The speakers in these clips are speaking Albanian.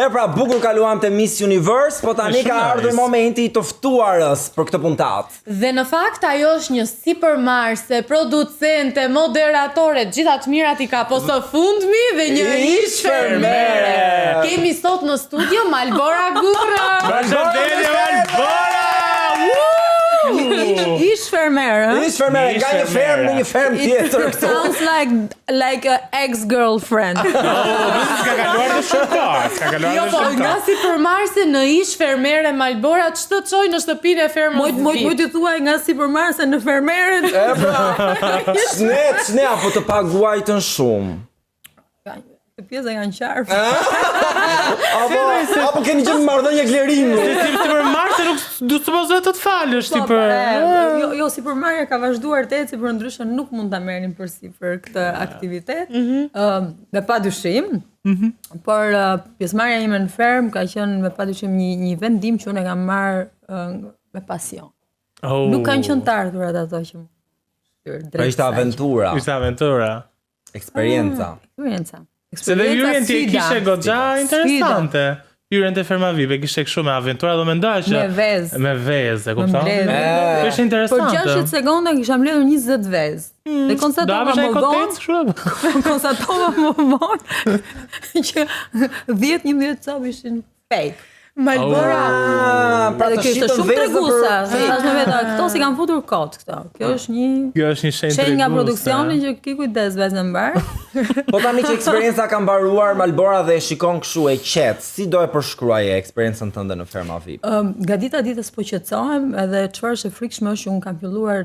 Pra, bukur kaluam te Miss Universe, po tani ka ardhur momenti I të ftuarës për këtë puntat. Dhe në fakt ajo është një sipërmarrëse, producente, moderatore, gjitha të mirat I ka, po së fundmi dhe një ish fermere. Kemi sot në studio Malbora Gurra. Përshëndetje Malbora! Ish fermere. Ish fermere, nga një fermë në një fermë tjetër. Sounds like an ex-girlfriend. Ka kaluar të shërtar. Jo, po, nga sipërmarrëse në ish fermere Malbora, ç'të çoj në shtëpinë e fermës. Moj të thuaj nga sipërmarrëse në fermeren. Ç'ne apo të paguajtën shumë. Të pjesa janë qartë. Apo keni qenë marrëdhënie klerimi. Sipërmarrëse nuk do supozoj të falësh ti për. Jo, sipërmarrja ka vazhduar të ecë, për ndryshe nuk mund ta merrnin përsipër këtë aktivitet. Me padyshim. Por pjesëmarrja ime në ferm ka qenë me padyshim një vendim që unë e kam marrë me pasion. Nuk kanë qenë të ardhurat ato që Pra ishte aventura. Ishte aventura. Eksperienca. Se dhe hyrjen ti kishe goxha interesante. Hyrjen te ferma vipe kishe kështu me aventura do mendoj që me vezë, e kupton? Është interesante. Por 60 sekonda kisha mbledhur 20 vezë. Dhe konstatova më vonë që 10-11 copë ishin fake. Malbora, pra të kishte shumë treguesa. Thash me vetë, këto si kanë futur kot këto. Kjo është një shenjë nga produksioni që ki kujdes vezë mbar. Po tani që eksperienca ka mbaruar Malbora dhe e shikon kështu e qetë, si do e përshkruaje eksperiencën tënde në ferma VIP? Nga dita ditës po qetësohem edhe çfarë është e frikshme është që un kam filluar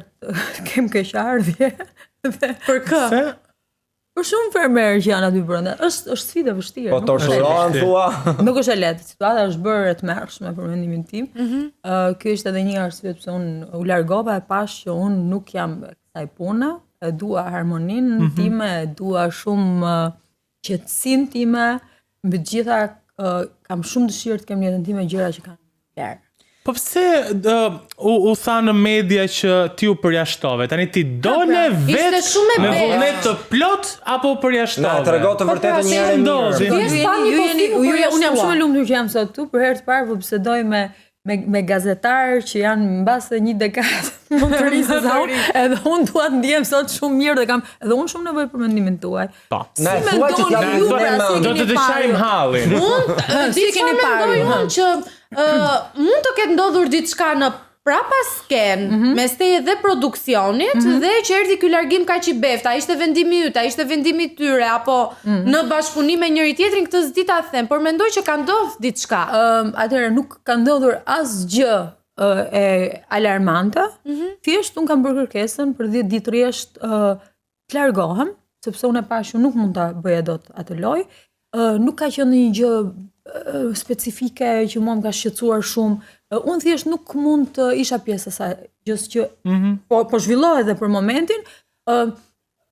kem keqardhje. Për kë? Për shumë fermerë që janë aty brenda. Është sfidë e vështirë. Po torturohen thua? Nuk është e lehtë. Situata është bërë e tmerrshme për mendimin tim. Ky është edhe një arsye pse unë u largova e pash që unë nuk jam kësaj pune, e dua harmoninë time, e dua shumë qetësinë time, mbi të gjitha kam shumë dëshirë të kem në jetën time gjëra që kanë vlerë. Po pse u tha në media që ti u përjashtove? Tani ti dole vetë me vullnet të plot apo u përjashtove? Na trego të vërtetën një herë mirë. Unë jam shumë e lumtur që jam sot këtu, për herë të parë po bisedoj me gazetarë që janë mbase një dekadë më të rinj se sa unë, edhe unë dua të ndihem sot shumë mirë dhe kam edhe unë shumë nevojë për mendimin tuaj. Po. Na thua që do të dëshajmë hallin. Unë si keni parë unë që mund të ketë ndodhur diçka në prapa sken, mes teje dhe produksionit, dhe që erdhi ky largim kaq I beftë, a ishte vendimi yt, a ishte vendimi tyre, apo në bashkëpunim me njëri tjetrin, këtë s'di ta them, por mendoj që ka ndodhur diçka. Atëherë nuk ka ndodhur asgjë e alarmante. Thjesht un kam bërë kërkesën për 10 ditë rresht të largohem, sepse unë e pash që nuk mund ta bëja dot atë lojë. Nuk ka qenë një gjë specifike që mua më ka shqetësuar shumë. Unë thjesht nuk mund të isha pjesë e saj gjës që po zhvillohet edhe për momentin.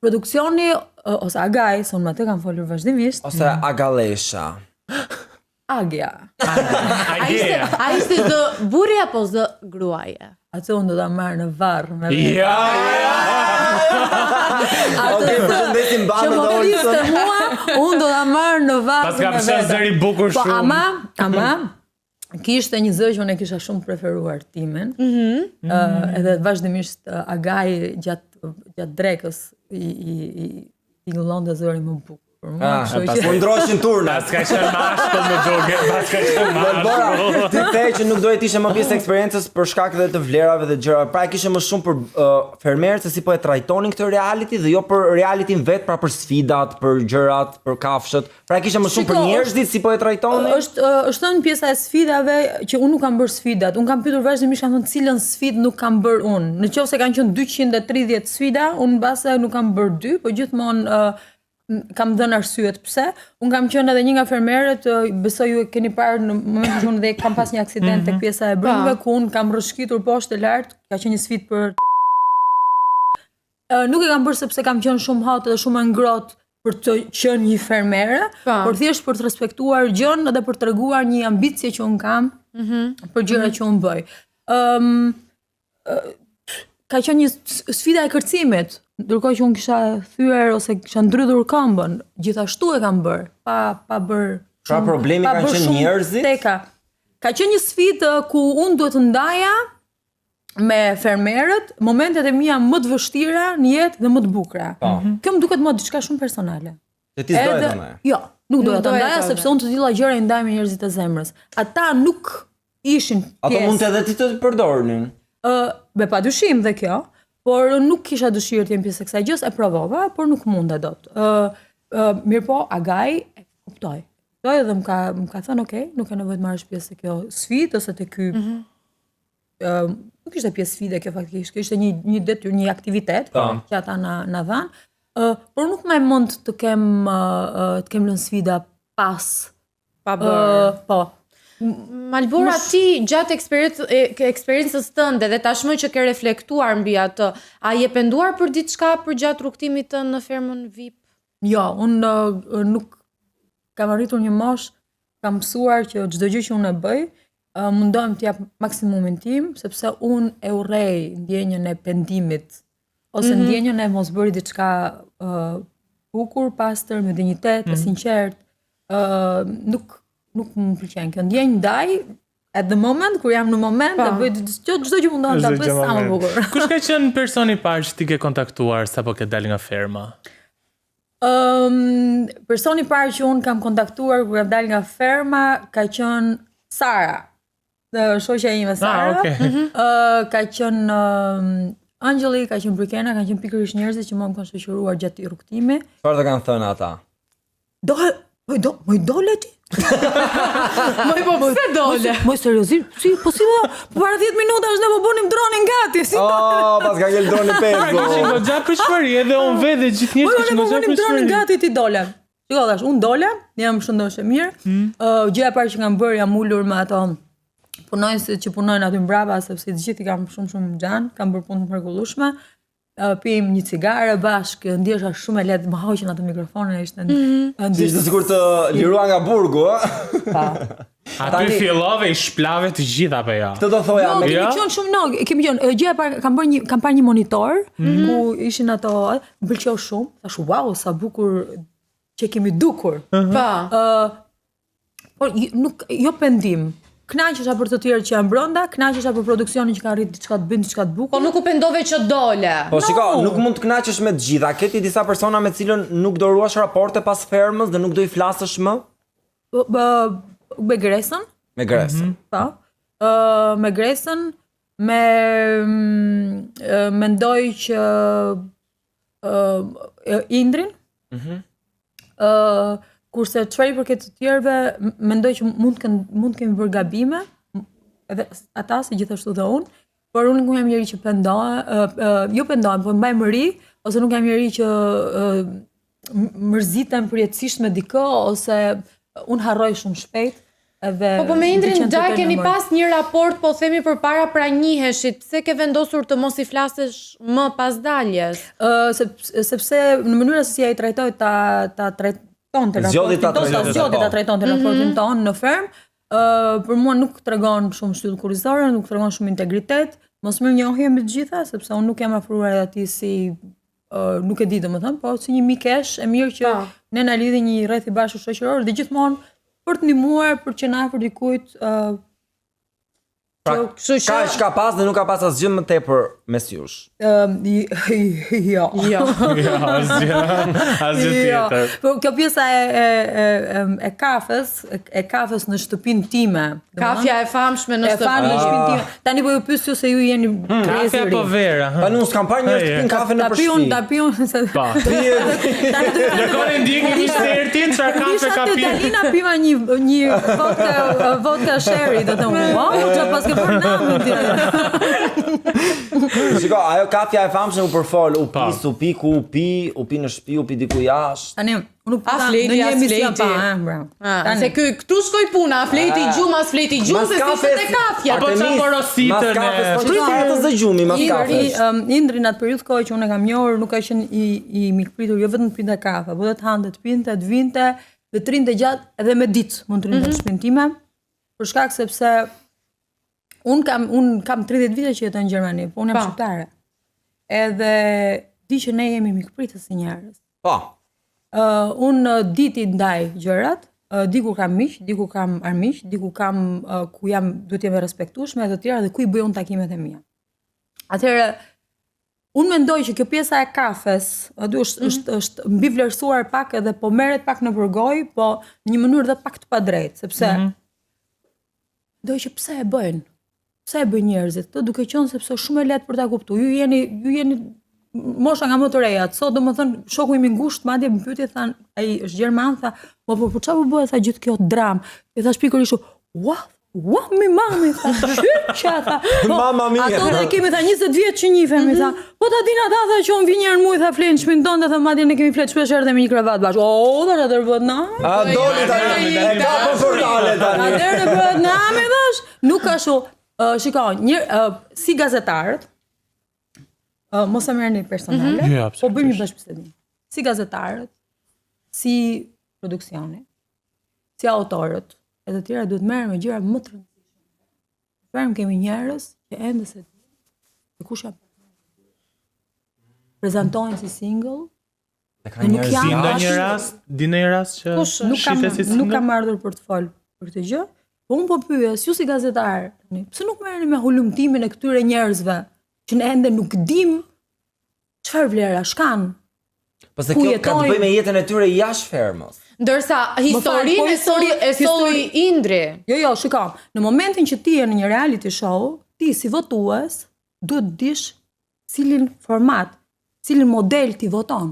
Produksioni ose Agaj, se unë me të kam folur vazhdimisht. Ose Agalesha. Agja. A ishte zë burri apo zë gruaje? Atë unë do ta marr në varr me Ja. Okej, përshëndesim bandën e Olsën. Unë do ta marr në varr. Pas ka pse zëri bukur shumë. Po ama kishte një zë që unë e kisha shumë preferuar timen. Edhe vazhdimisht Agaj gjatë drekës I ngullonte zëri më bukur. Pas më ndroshin turna. Pas ka qenë mashkull me joge, pas ka qenë mashkull. Ti the që nuk dohet ishe më pjesë e eksperiencës për shkak dhe të vlerave dhe gjërave. Pra kishe më shumë për fermerët se si po e trajtonin këtë reality dhe jo për realityn vet, pra për sfidat, për gjërat, për kafshët. Pra kishe më shumë për njerëzit si po e trajtonin. Është një pjesa e sfidave që unë nuk kam bërë sfidat. Unë kam pyetur vazhdimisht kanë thënë cilën sfidë nuk kam bërë unë. Nëse kanë qenë 230 sfida, unë mbase nuk kam bërë 2, por gjithmonë kam dhënë arsyet pse. Unë kam qenë edhe një nga fermerët, besoj ju e keni parë në momentin që unë dhe kam pas një aksident tek pjesa e brëndve, ku unë kam rrëshqitur poshtë e lartë, ka qenë një sfidë për nuk e kam bërë sepse kam qenë shumë hot dhe shumë e ngrohtë për të qenë një fermere, por thjesht për të respektuar gjën dhe për të treguar një ambicie që unë kam për gjërat që unë bëj. Ka qenë një sfida e kërcimit, ndërkohë që unë kisha thyer ose kisha ndrydhur këmbën, gjithashtu e kam bërë, pa bërë Pra problemi kanë qenë njerëzit? Ka qenë një sfidë ku unë duhet të ndaja me fermerët momentet e mia më të vështira në jetë dhe më të bukura. Kjo më duket më diçka shumë personale. Se ti s'doja të ndaja? Jo, nuk doja të ndaja sepse unë të tilla gjëra i ndaj me njerëzit e zemrës. Ata nuk ishin pjesë. Ato mund të edhe ti të përdornin. Me padyshim dhe kjo, por nuk kisha dëshirë të jem pjesë e kësaj gjës, e provova, por nuk mund dot. Mirë po, Agaj e kuptoj. Dhe më ka thënë, okay, nuk e nevojë të marrësh pjesë e kjo sfidë ose të ky nuk ishte pjesë sfide kjo faktikisht, ishte një detyrë, një aktivitet që ata na dhanë, por nuk më mund të kem lënë sfida pa bërë. Po. Malbora, ti gjatë eksperiencës tënde dhe tashmë që ke reflektuar mbi atë, a je penduar për diçka për gjatë rrugtimit të në fermën VIP? Jo, unë nuk kam arritur një moshë, kam mësuar që çdo gjë që unë e bëj, mundohem të jap maksimumin tim, sepse unë e urrej ndjenjën e pendimit, ose ndjenjën e mos bëri diçka bukur, pastër, me dinjitet, e sinqert. Nuk më pëlqen kjo ndjenjë, ndaj at the moment, kur jam në moment, të bëj çdo gjë mundohem ta bëj sa më bukur. Kush ka qenë personi i parë që ti ke kontaktuar sapo ke dalë nga ferma? Personi i parë që unë kam kontaktuar kur kam dalë nga ferma ka qenë Sara. Shoqja ime Sara. Ka qenë Angeli, ka qenë Brikena, kanë qenë pikërisht njerëzit që më kanë shoqëruar gjatë rrugtimit. Çfarë të kanë thënë ata? Moj dole ti? Pse dole? Moj seriozisht, si po para 10 minuta ne po bënim dronin gati, si dole. Pas ka ngel droni pezo. Kishin goxha peshmëri, edhe unë ve dhe gjithë njerëzit kishin goxha peshmëri. Po bënim dronin gati ti dole. Shiko tash, unë dole, jam shëndosh e mirë. Gjëja e parë që kam bërë jam ulur me ato punonjësit që punojnë aty mbrapa, sepse të gjithë i kam shumë xhan, kam bërë punë të mrekullueshme. Pim një cigare bashkë, ndjesha shumë e lehtë, më hoqën atë mikrofonin, ishte Ishte sikur të lirua nga burgu, Aty fillove i shplave të gjitha apo jo? Këtë do thoja me. Kemi qenë, gjëja e parë kam parë një monitor ku ishin ato, më pëlqeu shumë, thash wow, sa bukur që kemi dukur. Por jo pendim. Kënaqesha për të tjerë që janë brenda, kënaqesha për produksionin që ka arrit diçka të bëjnë diçka të bukur. Po nuk u pendove që dole. Po shiko, nuk mund të kënaqesh me të gjitha. Keti disa persona me cilën nuk do ruash raporte pas fermës dhe nuk do i flasësh më? Me Gresën. Me Gresën. Po. Me Gresën, mendoj që Indrin. Kurse çfarë i përket të tjerëve, mendoj që mund kemi bërë gabime, edhe ata si gjithashtu dhe unë, por unë nuk jam njeri që jo pendohem, po mbaj mëri, ose nuk jam njeri që mërzitem përjetësisht me dikë, ose unë harroj shumë shpejt. Po me Indrin ndaj keni pas një raport, po themi përpara pra njiheshit, pse ke vendosur të mos i flasësh më pas daljes? Sepse në mënyra se si ai trajtoi ta zgjodhi ta trajtonte raportin ton në ferm, për mua nuk tregon shumë shtyllë kurrizore, nuk tregon shumë integritet, mos mirënjohje me të gjitha, sepse unë nuk jam afruar atij si nuk e di domethënë, po si një mikesh e mirë që ne na lidhi një rreth i bashkë shoqëror dhe gjithmonë për të ndihmuar, për të qenë afër dikujt. Pra, ka pas dhe nuk ka pas asgjë më tepër mes jush. Jo. Asgjë tjetër. Po kjo pjesa e kafes në shtëpinë time. Kafja e famshme në shtëpinë time. Tani po ju pyes ju se ju jeni Kafe apo vera? Tani unë s'kam parë njerëz të pinë kafe në shtëpi. Ta piun se. Në kohën ndjekë mistertin çfarë kafe ka pinë. Talina piva një vodka sherry, do të thonë. Wow, pas ke bërë namën ti. Shiko, ajo kafja e famshme u përfol, u pi në shtëpi, u pi diku jashtë. Tani, unë nuk pata në një emision pa, Se këtu shkoj puna, fleti gjumë, se si të kafja. Apo qa porositën e... Mas kafes dhe gjumi, mas kafes. Indri në atë periudhë kohë që unë e kam njohur, nuk ka qenë i mikpritur, jo vetëm të pinte kafe, po dhe të hante, të pinte, të vinte, dhe të rinte gjatë edhe me ditë mund të rinte në shtëpinë time, për shkak sepse unë kam 30 vite që jetoj në Gjermani, po unë jam shqiptare. Edhe di që ne jemi mikpritës si njerëz. Po. Unë di ti ndaj gjërat, diku kam miq, diku kam armiq, diku kam ku duhet jem e respektueshme dhe të tjera dhe ku I bëj unë takimet e mia. Atëherë unë mendoj që kjo pjesa e kafes është mbi vlerësuar pak edhe po merret pak në përgoj, po në një mënyrë dhe pak të padrejtë, sepse mendoj që pse e bëjnë? Pse e bëjnë njerëzit? Këtë duke qenë sepse shumë e lehtë për ta kuptuar. Ju jeni mosha nga më të reja. Sot domethënë shoku im I ngushtë madje më pyeti than, ai është gjerman, tha, po çfarë po bëhet tha gjithë kjo dram? I thash pikërisht, Ua, mi mami, tha, që tha. Mama mia. Ato dhe kemi tha 20 vjet që njifemi, tha. Po ta din ata tha që unë vi njerë muj, tha flenë shpinë tonë, tha madje ne kemi fletë shpesh edhe me një kravat bashkë. O, dhe atër bëhet nami. A, doli tani, e ka për fortale tani. Atër bëhet nami, thash. Nuk ka shu, shikoj, si gazetarët, mos e merrni personale, po bëjmë një bashkëbisedim. Si gazetarët, si produksioni, si autorët, e të tjera duhet merren me gjëra më të rëndësishme. Ferm kemi njerëz që ende se kush janë prezantojnë si single. Di në një rast që shitet si single. Nuk kam ardhur për të fol për këtë gjë, po unë po pyes, ju si gazetar, pse nuk merreni me hulumtimin e këtyre njerëzve që ne ende nuk dim çfarë vlera shkan? Pse kjo ka të bëjë me jetën e tyre jashtë fermës. Ndërsa historinë e solli Indri. Jo, shiko, në momentin që ti je në një reality show, ti si votues duhet dish cilin format, cilin model ti voton.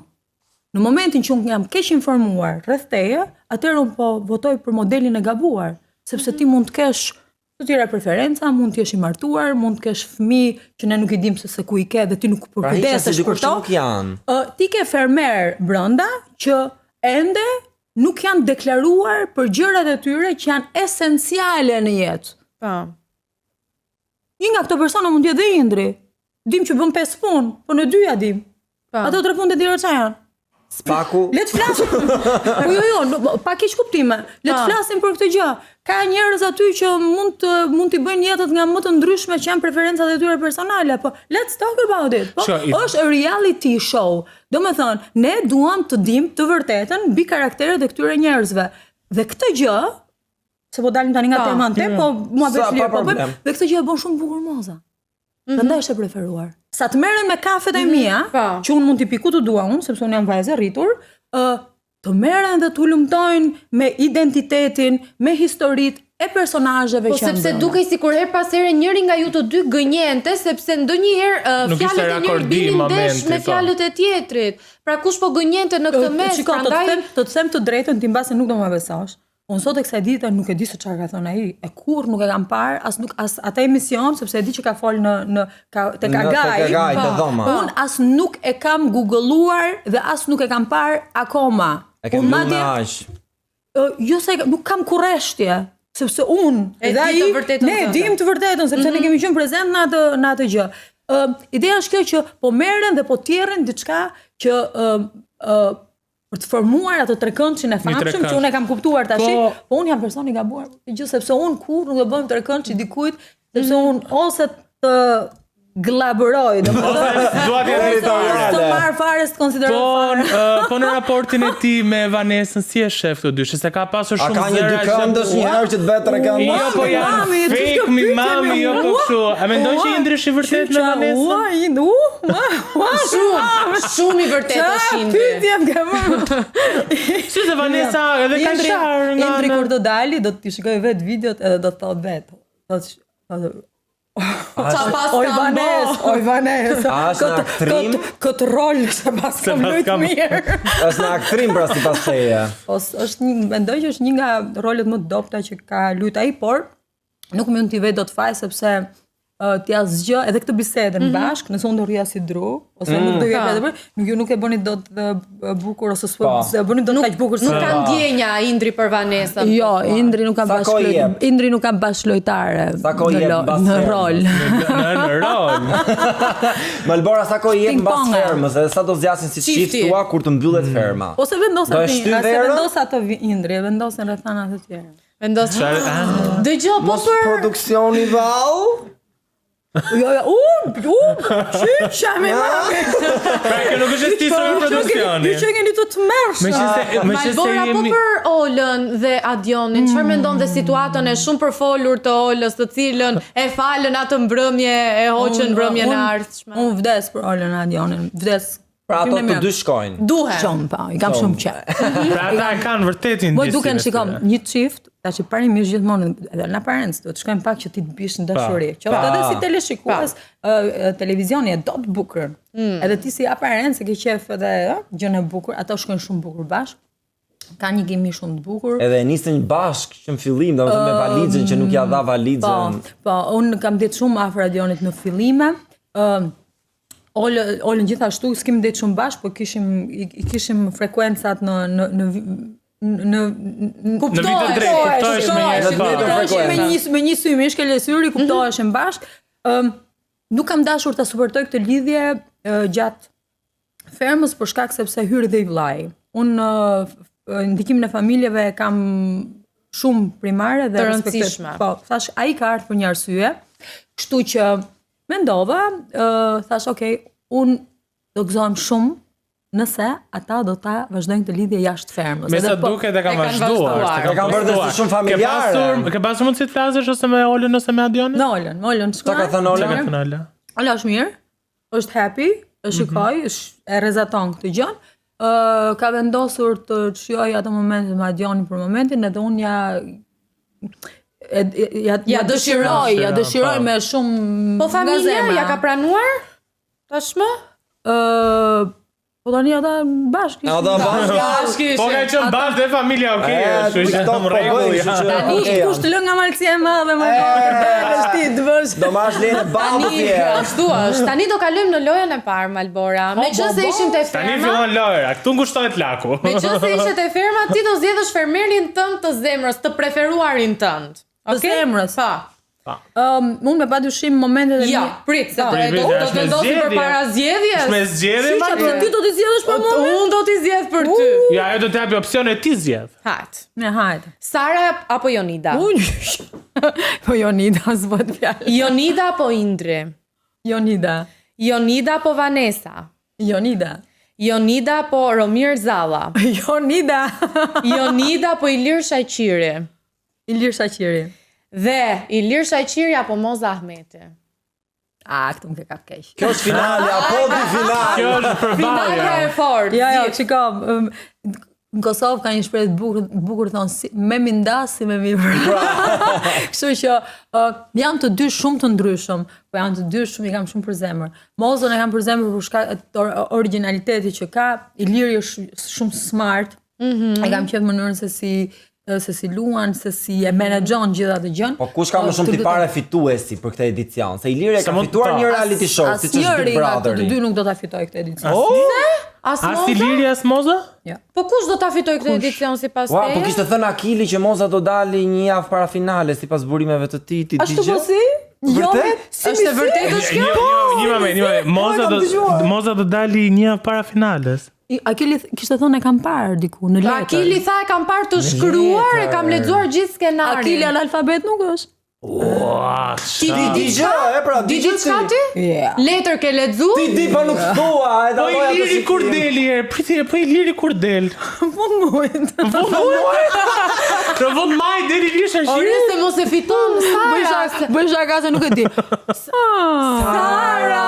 Në momentin që unë jam keq informuar rreth teje, atëherë unë po votoj për modelin e gabuar, sepse ti mund të kesh të tjera preferenca, mund të jesh I martuar, mund të kesh fëmijë që ne nuk I dim se ku I ke dhe ti nuk përkujdesesh për to. Ti ke fermer brenda që ende nuk janë deklaruar për gjërat e tyre që janë esenciale në jetë. Një nga këto persona mund t'jetë dhe Indri. Dim që bën 5 punë, po në 2 ja dim. Ato 3 punë të tjera çfarë janë? Spaku. Le të flasim. Po jo, pa keq kuptime. Le të flasim për këtë gjë. Ka njerëz aty që mund t'i bëjnë jetët nga më të ndryshme që janë preferencat e tyre personale, po let's talk about it. Po është reality show. Domethënë, ne duam të dim të vërtetën mbi karakteret e këtyre njerëzve. Dhe këtë gjë, se po dalim tani nga tema te, po mua bëj flir, po bëjmë. Dhe këtë gjë e bën shumë bukur moza. Prandaj është e preferuar. Sa të merren me kafet e mia, që unë mund t'i piku të dua unë, sepse unë jam vajzë rritur, të merren dhe të hulumtojnë me identitetin, me historitë e personazheve që janë. Po sepse dukej sikur her pas here njëri nga ju të dy gënjente, sepse ndonjëherë fjalët e njëri binin ndesh me fjalët e tjetrit. Pra kush po gënjente në këtë mes, prandaj të them të drejtën, ti mbase nuk do më besosh. Unë sot e kësaj dite nuk e di se çfarë ka thënë ai, e kurrë nuk e kam parë, as atë emision, sepse e di që ka fol tek Agaj. Unë as nuk e kam googulluar dhe as nuk e kam parë akoma. Unë madje jo se nuk kam kurreshtje, sepse unë ne dim të vërtetën, sepse ne kemi qenë prezent në atë gjë. Ideja është kjo që po merren dhe po tjerrin diçka që për të formuar ato trekëndçin e famshëm që unë e kam kuptuar tash, po unë jam person I gabuar, gjë sepse unë kur nuk do bëjmë trekëndçi dikujt, sepse unë ose të glabëroj, të marr fare të konsideroj. Po në raportin e ti me Vanesën si e shef këto dy, se ka pasur shumë zëra. A ka një dy këndës një herë që të vetë trekëndë? Jo, po janë fake, mi mami, jo po kështu. A mendoj që Indri është I vërtet me Vanesën? Shumë I vërtet është Indri. Pyetjem ka më. Si se Vanesa edhe ka sharë nga... Indri kur do dali, do t'i shikoj vetë videot edhe do thot vetë. Oj Vanes, këtë rol se pas kam lujtë mirë. është në aktrim pra si pas teje. Mendoj që është një nga rolet më të dobta që ka lujtë ai, por nuk mund t'i vetë do të faj, sepse t'ja zgjë edhe këtë bisedën bashk, nëse unë do rria si dru, ose nuk do jep edhe ju nuk e bëni dot bukur ose s'e bëni dot kaq bukur. Nuk ka ndjenja Indri për Vanesën. Jo, Indri nuk ka bashkëlojtare në rol. Në rol. Malbora sa kohë jep mbas fermës, edhe sa do zgjasin si çift tua kur të mbyllet ferma. Ose vendos ato Indri, vendosen rreth anave të tjera. Dëgjoj, po për produksioni vall. Qyqa me mami. Pra kjo nuk është stisur me produksioni. Ju që keni të mërshë. Malbora po për Olën dhe Adionin, çfarë mendon dhe situatën e shumë përfolur të Olës, të cilën e falën atë mbrëmje, e hoqën mbrëmjen e ardhshme. Unë vdes për Olën e Adionin, vdes. Pra ato të dy shkojnë. Duhet. Shumë pa, I kam shumë qef. Pra ata e kanë vërtet Po duken shikom një çift, tash parimisht gjithmonë edhe na parents do të shkojmë pak që ti të bish në dashuri. Qoftë edhe si teleshikues, televizioni e do të bukur. Edhe ti si parents e ke qef edhe gjën e bukur, ato shkojnë shumë bukur bashkë. Ka një gimi shumë të bukur. Edhe nisën bashk që në fillim, domethënë me valizën që nuk ja dha valizën. Po, unë kam ditë shumë afër Adionit në fillime. Olën gjithashtu s'kem ditë shumë bashkë, po kishim frekuencat në kuptohesh me një sy, me një shkelje syri, kuptoheshin bashkë. Nuk kam dashur ta suportoj këtë lidhje gjatë fermës për shkak sepse hyri dhe I vllai. Unë ndikimin e familjeve kam shumë primare dhe rëndësishme. Po, thash ai ka ardhur për një arsye, kështu që mendova, thash okay, unë do gëzohem shumë nëse ata do ta vazhdojnë të lidhje jashtë fermës. Me sa duket e kanë vazhduar. E kanë bërë dhe shumë familjare. Ke pasur mundësi të flasësh ose me Olën ose me Adionin? Me Olën. Çka ka thënë Ola? Ola është mirë, është happy, është shikoj, e rrezaton këtë gjë. Ka vendosur të shijoj ato momente me Adionin për momentin, edhe unë ja dëshiroj me shumë Po familja ja ka pranuar? Tashmë? Po tani ata bashkë. Ata bashkë. Po ka qenë bashkë dhe familja, okay, kështu që jam rregull. Tani kush të lë nga malësia e madhe më ti të bësh. Do marrësh lenë babës ti. Ashtu është. Tani do kalojmë në lojën e parë Malbora. Meqense ishim te ferma. Tani fillon lojëra. Këtu ngushtohet laku. Meqense ishe te ferma, ti do zgjedhësh fermerin tënd të zemrës, të preferuarin tënd. Të zemrës. Pa. Unë me padyshim momentet e Ja, prit, se do të vendosim përpara zgjedhjes. Me zgjedhje ma ti do të zgjedhësh për mua. Unë do t'i zgjedh për ty. Ja, ajo do të japi opsione ti zgjedh. Hajt. Sara apo Jonida? Po Jonida s'bëhet fjalë. Jonida apo Indri? Jonida. Jonida apo Vanesa? Jonida. Jonida apo Romir Zalla? Jonida. Jonida apo Ilir Shaqiri? Ilir Shaqiri. Dhe Ilir Shaqiri apo Moza Ahmeti? Këtu më ke kap keq. Kjo është finale, apo di finale. Kjo është Finale përballja. e fortë. Ja, çikam. Në Kosovë ka një shprehje bukur thonë si me mindas si me mirë. Kështu që janë të dy shumë të ndryshëm, po janë të dy shumë I kam shumë për zemër. Mozën e kam për zemër për shkak të origjinaliteti që ka. Iliri është shumë smart. E kam qejf mënyrën se si luan, se si e menaxhon gjithë atë gjën. Po kush ka më shumë tipare fituesi për këtë edicion? Se Iliri ka fituar një reality show, siç është Big Brother. Të dy nuk do ta fitojë këtë edicion. As Iliri as Moza? Ja. Po kush do ta fitojë këtë edicion sipas teje? Po kishte thënë Akili që Moza do dali një javë para finale sipas burimeve të tij, ti Ashtu dëgjoj. po si? Jo, Është vërtet është kjo? Një moment. Moza do dali një javë para finales. Akili kishte thënë e kam parë diku në letër. Akili tha e kam parë të shkruar, e kam lexuar gjithë skenarin. Akili analfabet nuk është. Ti di pra, Di çka ti? Letër ke lexu? Ti di pa nuk thua, e Po Iliri kur deli, po Iliri kur del. Fund muajit. Në fund maj deli Ilir Shaqiri. Ore se mos e fiton Sara. Bëj shaka se nuk e di. Sara.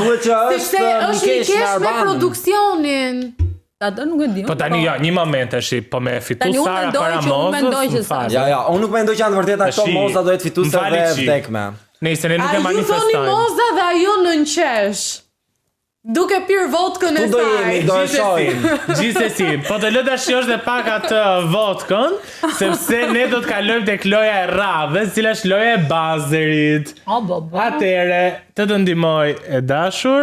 Thuaj që Sepse është Mikesh me produksionin. Atë nuk e di. Po tani ja, një moment tash, po me fitu Sara para Mozës. Ja, unë nuk mendoj që janë të vërteta këto Moza do jetë fituese dhe vdekme. Nëse ne nuk e Ju thoni manifestojmë. Moza dhe ajo në qesh. Duke pirë vodkën e Tu do jemi, saj. do e shohim. Gjithsesi, po të lë tash është dhe pak atë vodkën, sepse ne do të kalojmë tek loja e radhës, e cila është loja e bazerit. Atëre, të ndihmoj e dashur.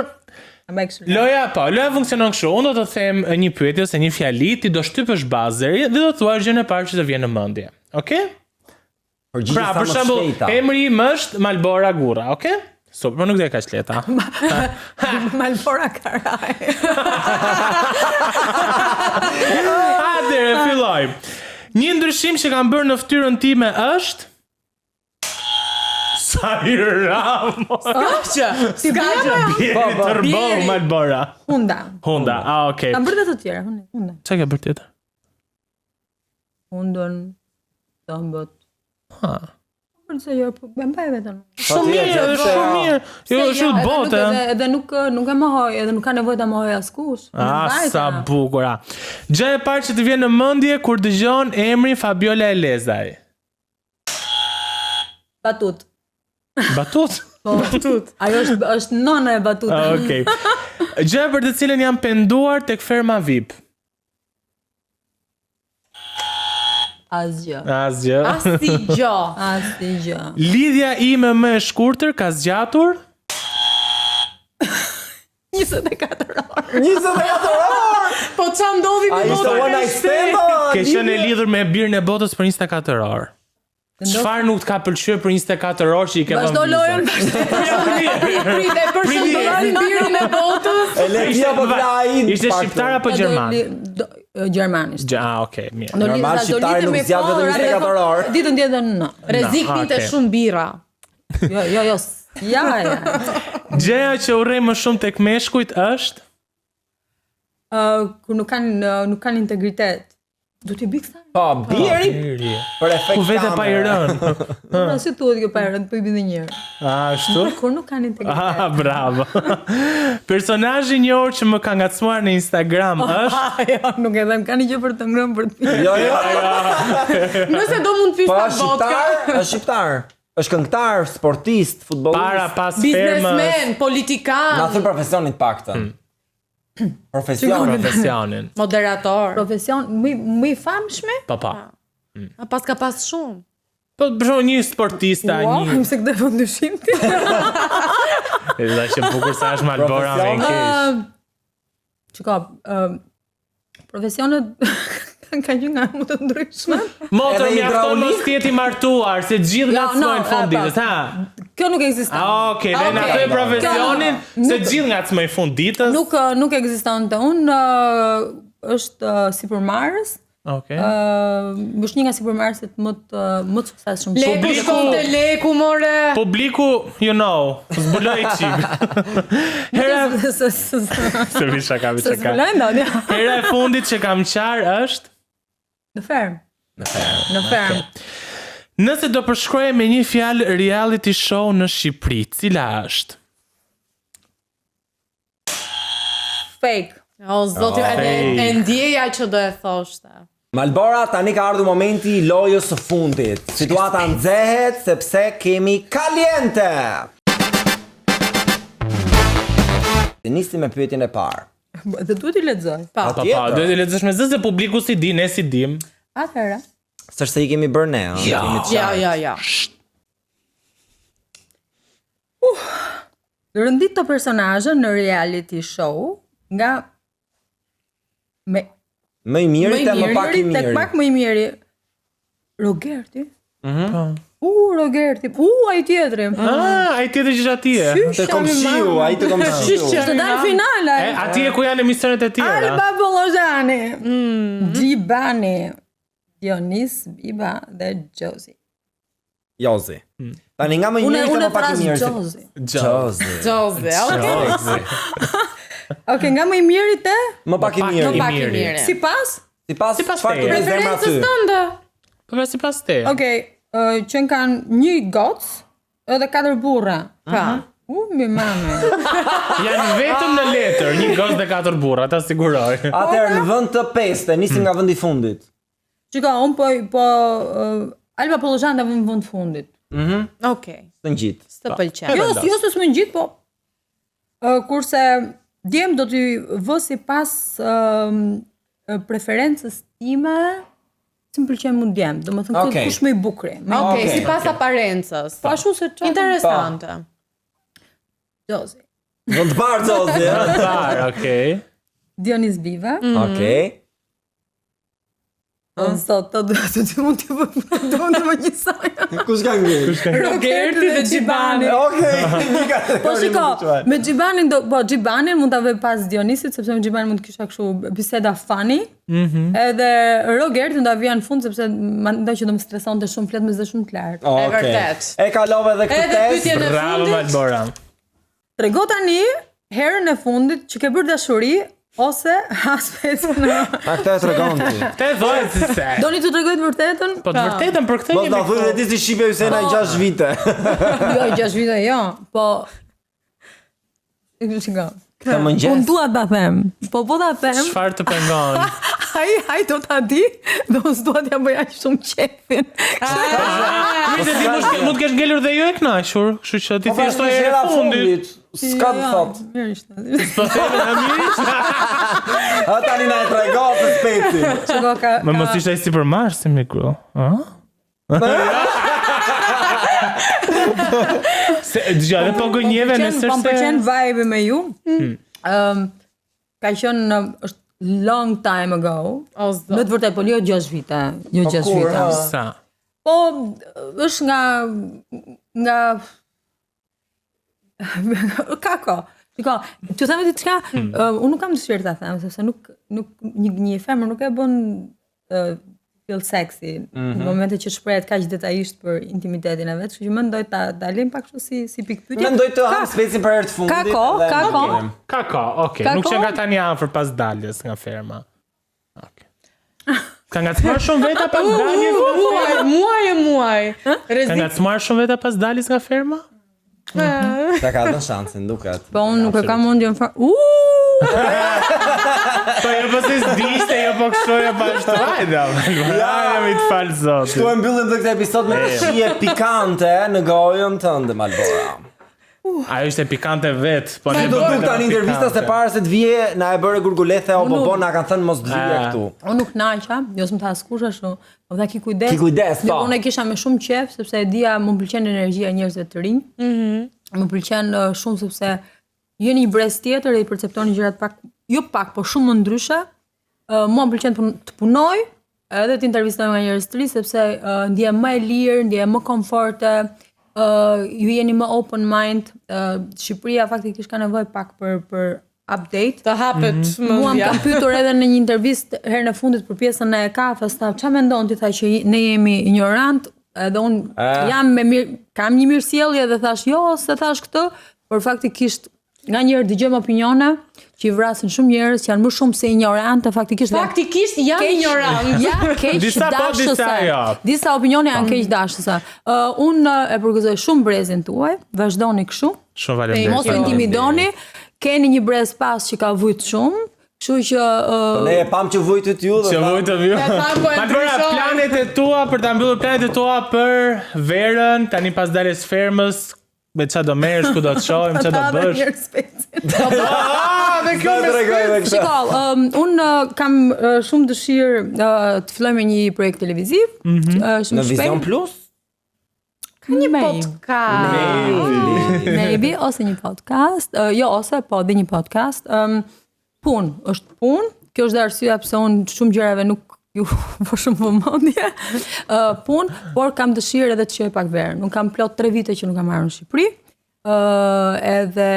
Loja funksionon kështu. Unë do të them një pyetje ose një fjali, ti do shtypësh bazeri dhe do thuash gjën e parë që të vjen në mendje. Okej? Pra, për shembull, emri im është Malbora Gurra, okej? Super, nuk dhe ka leta. Malbora Karaj. Atëre, fillojmë. Një ndryshim që kam bërë në fytyrën time është Saj Ramos. Që, si ka që. Bjeri Tërbo Malbora. Hunda. Okay. Kam bërë dhe të tjera, Hunda. Çka ke bërë tjetër? Hundën, tëmbët. Për se jo, më mbaj vetëm. Shumë mirë. Jo, shumë botë. Edhe nuk e mohoj, edhe nuk ka nevojë ta mohoj askush. Sa bukura. Gjë e parë që të vjen në mendje kur dëgjon emrin Fabiola Elezaj. Batut. Batut? Batut. Ajo është nona e Batutës. Okej. Gjë për të cilën jam penduar tek ferma VIP. Asgjë. Asgjë. Lidhja ime më e shkurtër ka zgjatur 24 orë. 24 orë! Po qa ndodhi me A ishte one night stand? Ke qenë e lidhur me birën e botës për 24 orë. Çfarë nuk të ka pëlqyer për 24 orë që i ke vënë? Vazhdo lojën. Prite, përshëndesim birin e botës. E lekia po ai. Ishte shqiptar apo gjerman? Gjermanisht. Okay, mirë. Normal shqiptari nuk zgjat vetëm 24 orë. Ditën tjetër në. Rreziknin të shumë bira. Jo. Ja. Gjëja që urrej më shumë tek meshkujt është Kur nuk kanë integritet. Do t'i bëj kësaj? Po, biri. Për efekt. ku vete pa i rënë. Po si thuhet kjo pa rënë, po i bëj një herë. Ashtu? Kur nuk kanë integritet. Bravo. Personazhi i njohur që më ka ngacmuar në Instagram është Jo, nuk e them, kanë gjë për të ngrënë për të pirë. Jo. Nëse do mund të Po, fish vodka. është shqiptar. Është këngëtar, sportist, futbollist. para pas fermës. Biznesmen, politikan, Na thon profesionin të paktën. Profesionin. moderator. Profesion më i famshme? Pa. A pas ka pas shumë. Po për shembull një sportista, Wow, një. se këtë po dyshim ti. Edhe që bukur sa është Malbora me keq. Çka, profesionet kanë qenë nga më të ndryshme. Motor Edhe mjafton mos hidraulik? të jeti martuar, se gjithë ngacmojnë fund ditës, ha. Kjo nuk ekziston. Okej, dhe na thoj profesionin se gjithë ngacmojnë fund ditës. Nuk ekziston të unë, është sipërmarrës. Okej. Është një nga sipërmarrësit më të suksesshëm. Leku shkon te leku, more. Publiku, you know, zbuloj çik. Hera se vi shaka. Hera e fundit që kam qarë është Në ferm. nëse do përshkruaje me një fjalë reality show në Shqipëri, cila është? Fake. O, zoti, e ndjeja që do e thoshte. Malbora, tani ka ardhur momenti i lojës së fundit. Situata nxehet sepse kemi Caliente. Të nisim me pyetjen e parë. Dhe duhet i lexoj. Pa, do të lexosh me zë se publiku si di, ne si dim. Atëherë. Sërse i kemi bërë ne, ëh? Kemi qartë. Ja. Rëndit të personazhe në reality show nga Më i miri te më pak i miri. Tek pak më i miri. Rogerti. Rogerti. Ai tjetri. Ai tjetri që është atje. Te komshiu, ai te komshiu. Të dalë finale. Atje ku janë emisionet e tjera. Alba Bollozani. Gjibani. Dionis, Biba dhe Jozi. Tani nga më i miri te më pak i miri. Jozi. Jozi. Okej, nga më i miri te Më pak i miri. sipas Sipas çfarë do të zemra ty? Preferencës tënde. Po sipas te. Okej, që kanë një gocë edhe 4 burra. Pa. Mi mame. Janë vetëm në letër, një gocë dhe 4 burra, ta siguroj. Atëherë në vend të 5, nisim nga vendi i fundit. Çka, un po Alba Pollozhan në vend fundit. Okej. Të ngjit. S'të pëlqen. Jo, s'më ngjit, po kurse djem do t'i vë sipas preferencës time, si më pëlqen mu djem. Domethënë Okej. kush më i bukur. Okej, sipas aparencës. Po ashtu se çfarë. Interesante. Jozi. Do të parë Jozi, ëh? Par, okay. Dionis Biva. Okej. Sot të mund të më njësaj. Kush ka ngrirë? Roberti dhe Xhibani. Okej. Po shiko, me Xhibanin Xhibanin mund ta vë pas Dionisit sepse me Xhibanin mund të kisha kështu biseda funny. Edhe Rogertin do vija në fund sepse mendoj që do më stresonte shumë flet me zë shumë të lartë. E vërtet. E kalove edhe këtë Edhe test. pyetjen e Bravo fundit. Malbora. Trego tani herën e fundit që ke bërë dashuri ose haspecën. A këtë e tregon ti. Te thonë si se. Doni të tregoj të vërtetën? Po të vërtetën për këtë Mos na thuaj ti si shipe Hysena 6 vite. Jo, 6 vite jo, po shiko. Këtë mëngjes. Unë dua ta them. Po ta them. Çfarë të pengon? Ai do ta di, do s'dua t'ja bëj aq shumë qefin. Nëse ti mund të kesh ngelur dhe ju e kënaqur, kështu që ti thjesht e era fundit. S'ka të thot. Mirë ishte. Po themi na mish. A tani na e tregon të speci. Shiko ka. Më mos ishte si për Mars si mikro. Se dëgjoj, edhe po gënjeve në Po më pëlqen vibe me ju. Ka qenë është long time ago. O zot. Në të vërtetë, po jo 6 vite, jo 6 kur, vite. sa. Po është nga kako. Shiko, të them diçka, unë nuk kam dëshirë ta them sepse nuk një femër nuk e bën feel sexy në momentet që shprehet kaq detajisht për intimitetin e vet, kështu që mendoj ta lëm pak kështu si pikë pyetje. Mendoj të ham specin për herë të fundit. Kako, okay. Kako? Nuk që nga tani afër pas daljes nga ferma. Okay. Ka ngacmuar shumë veta pas daljes? Muaj. Ka ngacmuar shumë veta pas daljes nga ferma? Ta ka dhënë shansin, duket. Po unë nuk e kam mundjen fare. Po jo po se s'dishte, jo po kështu, jo po ashtu. Hajde, jam i të falë zoti. Ktu e mbyllim dhe këtë episod me të shije pikante në gojën tënde, Malbora. Ajo ishte pikante vetë, po ne Do të tani intervista se para se të vije, na e bëre Gurgulethe o Bobo, na kanë thënë mos të vije këtu. Unë nuk naqa, jo s'm tha askush ashtu. Po tha ki kujdes. Ki kujdes, po. Unë e kisha me shumë qejf sepse e dija më pëlqen energjia e njerëzve të rinj. Më pëlqen shumë sepse jeni një brez tjetër dhe i perceptoni gjërat pak, jo pak, po shumë më ndryshe. Mua më pëlqen të punoj, edhe të intervistoj nga njerëz të rinj sepse ndihem më e lirë, ndihem më komforte. Ju jeni më open mind. Shqipëria faktikisht ka nevojë pak për update. Të hapet Mua më kam pyetur edhe në një intervistë herën e fundit për pjesën e kafes, ç'a mendon ti tha që ne jemi ignorant, edhe un jam kam një mirësjellje dhe thash jo, se thash këtë, por faktikisht nganjëherë dëgjojmë opinione që i vrasin shumë njerëz që janë më shumë se ignorantë, faktikisht janë ignorant. Ja, keq Disa po, dashëse. disa jo. Disa opinione janë keq dashëse. Unë e përgëzoj shumë brezin tuaj, vazhdoni kështu. Shumë faleminderit. Mos u intimidoni. Keni një brez pas që ka vujt shumë, kështu që Ne e pam që vujtët ju dhe Që vujtë të vju. Malbora, planet e tua, për ta mbyllur planet e tua për verën, tani pas daljes fermës, me qa do merresh, ku do të shohim, qa do bësh. dhe kjo me spec. Shiko, unë kam shumë dëshirë të filloj me një projekt televiziv. Në Vision Plus? Një podcast. Maybe, ose një podcast. Jo, ose, po, dhe një podcast. Është punë. Kjo është dhe arsyeja pse unë shumë gjërave nuk ju po shumë vëmendje. Punë, por kam dëshirë edhe të shijoj pak verë. Nuk kam plot 3 vite që nuk kam marrë në Shqipëri. Edhe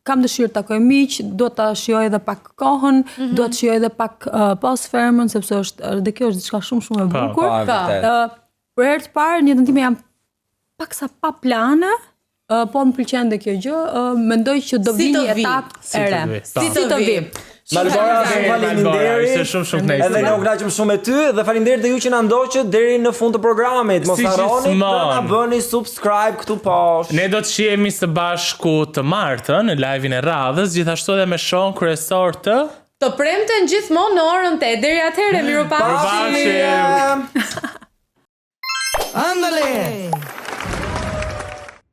kam dëshirë të takoj miq, do ta shijoj edhe pak kohën, do të shijoj edhe pak pas fermën, sepse është dhe kjo është diçka shumë e bukur. Për herë të parë, në jetën time jam paksa pa plane, po më pëlqen dhe kjo gjë, mendoj që do vi një etapë e re. Si të vi. Malbora, faleminderit. Ishte shumë nice. Edhe ne u kënaqëm shumë me ty dhe faleminderit dhe ju që na ndoqët deri në fund të programit. Mos harroni të na bëni subscribe këtu poshtë. Ne do të shihemi së bashku të martën në live-in e radhës, gjithashtu edhe me shohun kryesor të premten gjithmonë në orën 8. Deri atëherë, mirupafshim. Mirupafshim. Ándale.